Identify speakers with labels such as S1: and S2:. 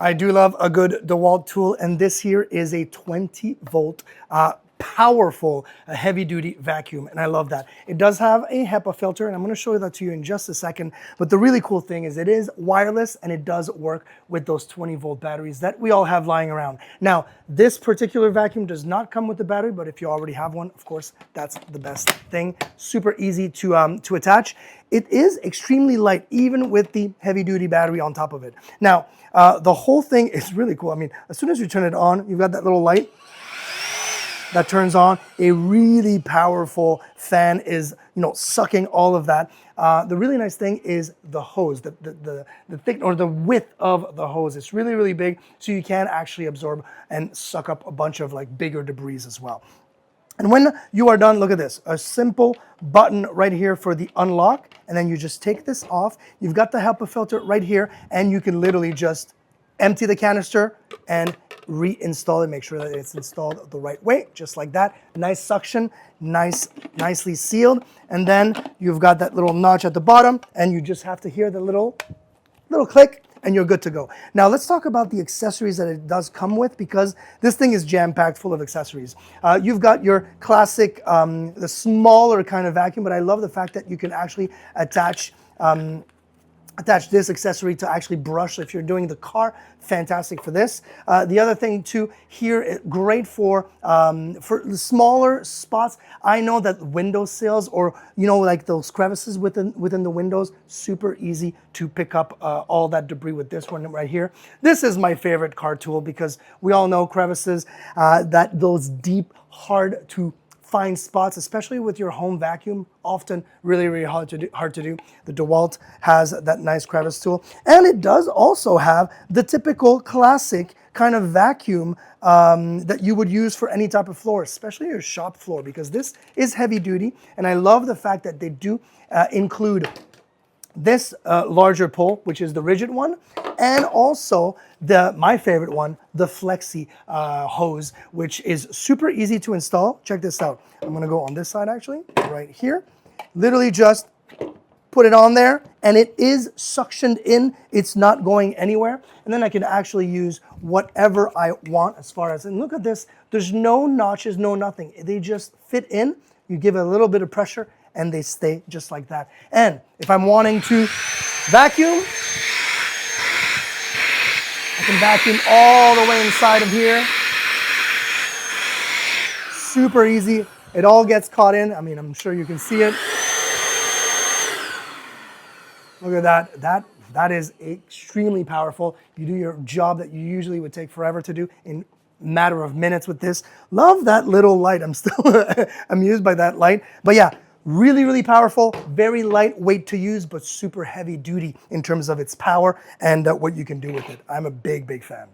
S1: I do love a good DEWALT tool, and this here is a 20 volt powerful heavy duty vacuum, and I love that. It does have a HEPA filter, and I'm going to show that to you in just a second, but the really cool thing is it is wireless and it does work with those 20 volt batteries that we all have lying around. Now, this particular vacuum does not come with the battery, but if you already have one, of course, that's the best thing. Super easy to attach. It is extremely light, even with the heavy duty battery on top of it. Now, the whole thing is really cool. I mean, as soon as you turn it on, you've got that little light that turns on. A really powerful fan is, sucking all of that. The really nice thing is the hose, the thick or the width of the hose. It's really, really big, so you can actually absorb and suck up a bunch of like bigger debris as well. And when you are done, look at this, a simple button right here for the unlock, and then you just take this off. You've got the HEPA filter right here, and you can literally just empty the canister and reinstall it. Make sure that it's installed the right way, just like that. Nice suction, nicely sealed. And then you've got that little notch at the bottom, and you just have to hear the little click, and you're good to go. Now let's talk about the accessories that it does come with, because this thing is jam-packed full of accessories. You've got your classic, the smaller kind of vacuum, but I love the fact that you can actually attach this accessory to actually brush. If you're doing the car, fantastic for this. The other thing too here, great for the smaller spots. I know that windowsills or like those crevices within the windows, super easy to pick up all that debris with this one right here. This is my favorite car tool because we all know crevices, that those deep, hard to find spots, especially with your home vacuum, often really hard to do. The DEWALT has that nice crevice tool, and it does also have the typical classic kind of vacuum that you would use for any type of floor, especially your shop floor, because this is heavy duty. And I love the fact that they do include this larger pole, which is the rigid one, and also my favorite one, the flexi hose, which is super easy to install. Check this out. I'm gonna go on this side actually, right here. Literally just put it on there, and it is suctioned in. It's not going anywhere. And then I can actually use whatever I want as far as, and look at this, there's no notches, no nothing. They just fit in. You give it a little bit of pressure, and they stay just like that. And if I'm wanting to vacuum, I can vacuum all the way inside of here. Super easy. It all gets caught in. I mean, I'm sure you can see it. Look at that. That is extremely powerful. You do your job that you usually would take forever to do in a matter of minutes with this. Love that little light. I'm still amused by that light. But yeah, really powerful, very lightweight to use, but super heavy duty in terms of its power and what you can do with it. I'm a big fan.